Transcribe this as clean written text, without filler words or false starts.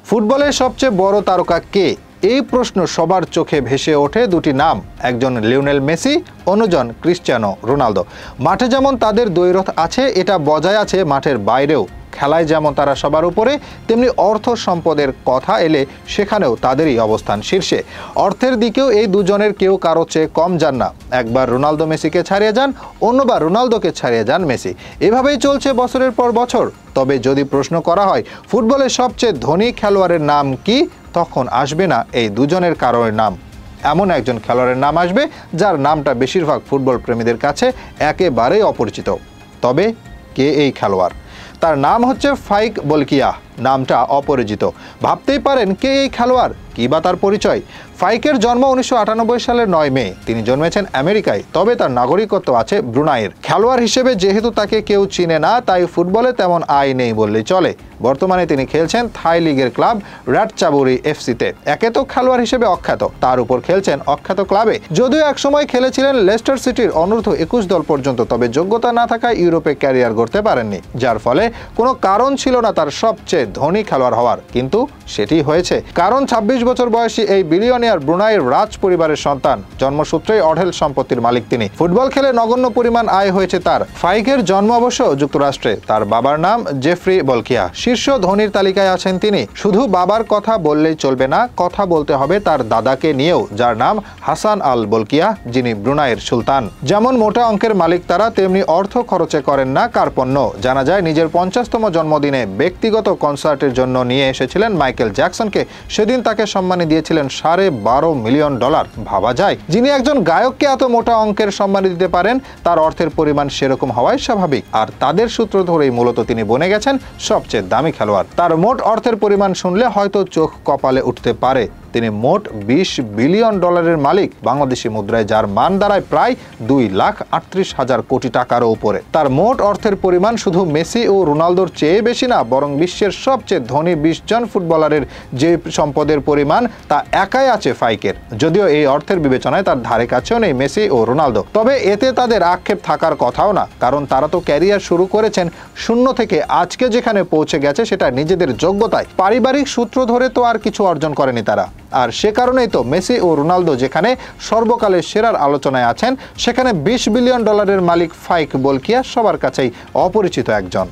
ফুটবলের সবচেয়ে বড় তারকা কে? এই প্রশ্ন সবার চোখে ভেসে ওঠে দুটি নাম, একজন লিওনেল মেসি, অন্যজন ক্রিশ্চিয়ানো রোনালদো। মাঠে যেমন তাদের দ্বৈরথ আছে, এটা বজায় আছে মাঠের বাইরেও। খেলায় যেমন তারা সবার উপরে, তেমনি অর্থ সম্পদের কথা এলে সেখানেও তাদেরই অবস্থান শীর্ষে। অর্থের দিকেও এই দুজনের কেউ কারো চেয়ে কম যান না। একবার রোনালদো মেসিকে ছাড়িয়ে যান, অন্যবার রোনালদোকে ছাড়িয়ে যান মেসি। এভাবেই চলছে বছরের পর বছর। তবে যদি প্রশ্ন করা হয় ফুটবলের সবচেয়ে ধনী খেলোয়াড়ের নাম কি, তখন আসবে না এই দুজনের কারোর নাম। এমন একজন খেলোয়াড়ের নাম আসবে যার নামটা বেশিরভাগ ফুটবল প্রেমীদের কাছে একেবারেই অপরিচিত। তবে কে এই খেলোয়াড়? তার নাম হচ্ছে ফাইক বলকিয়া। নামটা অপরিচিত। ভাবতেই পারেন কে এই খেলোয়াড়, কি বা তার পরিচয়। ফাইকের জন্ম 1998 সালের 9 মে। তিনি জন্মেছেন আমেরিকায়, তবে তার নাগরিকত্ব আছে ব্রুনাইয়ের। খেলোয়াড় হিসেবে যেহেতু তাকে কেউ চিনে না, তাই ফুটবলে তেমন আয় নেই বললেই চলে। বর্তমানে তিনি খেলছেন থাই লিগের ক্লাব রাতচাবুরি এফসিতে। একে তো খেলোয়াড় হিসেবে অখ্যাত, তার উপর খেলছেন অখ্যাত ক্লাবে। যদিও একসময় খেলেছিলেন লেস্টার সিটির অনূর্ধ্ব 21 দল পর্যন্ত, তবে যোগ্যতা না থাকায় ইউরোপে ক্যারিয়ার গড়তে পারেননি, যার ফলে কোনো কারণ ছিল না তার সবচেয়ে ধনী খেলোয়াড় হওয়ার। কিন্তু সেটি হয়েছে, কারণ 26 বছর বয়সী এই বিলিয়নিয়ার ব্রুনাইয়ের রাজ পরিবারের সন্তান। জন্মসূত্রেই অঢেল সম্পত্তির মালিক তিনি। ফুটবল খেলে নগণ্য পরিমাণ আয় হয়েছে তার। ফাইকের জন্ম অবশ্য যুক্তরাষ্ট্রে। তার বাবার নাম জেফ্রি বলকিয়া। শীর্ষ ধনীর তালিকায় আছেন তিনি। শুধু বাবার কথা বললেই চলবে না, কথা বলতে হবে তার দাদাকে নিয়েও, যার নাম হাসান আল বলকিয়া, যিনি ব্রুনাইয়ের সুলতান। যেমন মোটা অঙ্কের মালিক তারা, তেমনি অর্থ খরচে করেন না কার্পণ্য। জানা যায় নিজের 50তম জন্মদিনে ব্যক্তিগত কনসার্টের জন্য নিয়ে এসেছিলেন মাইকেল জ্যাকসনকে। সেদিন তাকে সম্মানী দিয়েছিলেন $12.5 মিলিয়ন। ভাবা যায়, যিনি একজন গায়ককে এত মোটা অঙ্কের সম্মানী দিতে পারেন, তার অর্থের পরিমাণ সেরকম হওয়াই স্বাভাবিক। আর তাদের সূত্র ধরেই মূলত তিনি বনে গেছেন সবচেয়ে দামি খেলোয়াড়। তার মোট অর্থের পরিমাণ শুনলে হয়তো চোখ কপালে উঠতে পারে। তিনি মোট $20 বিলিয়ন মালিক, বাংলাদেশি মুদ্রায় যার মান দাঁড়ায় প্রায় 2,38,000 কোটি টাকারও উপরে। তার মোট অর্থের পরিমাণ শুধু মেসি ও রোনালদোর চেয়ে বেশি না, বরং বিশ্বের সবচেয়ে ধনী 20 জন ফুটবলারের যে সম্পদের পরিমাণ, তা একাই আছে ফাইকের। যদিও এই অর্থের বিবেচনায় তার ধারে কাছেও নেই মেসি ও রোনালদো। তবে এতে তাদের আক্ষেপ থাকার কথাও না, কারণ তারা তো ক্যারিয়ার শুরু করেছেন শূন্য থেকে। আজকে যেখানে পৌঁছে গেছে সেটা নিজেদের যোগ্যতায়। পারিবারিক সূত্র ধরে তো আর কিছু অর্জন করেনি তারা। আর সে কারণেই তো মেসি ও রোনালদো যেখানে সর্বকালের সেরার আলোচনায় আছেন, সেখানে $20 বিলিয়ন মালিক ফাইক বলকিয়া সবার কাছেই অপরিচিত একজন।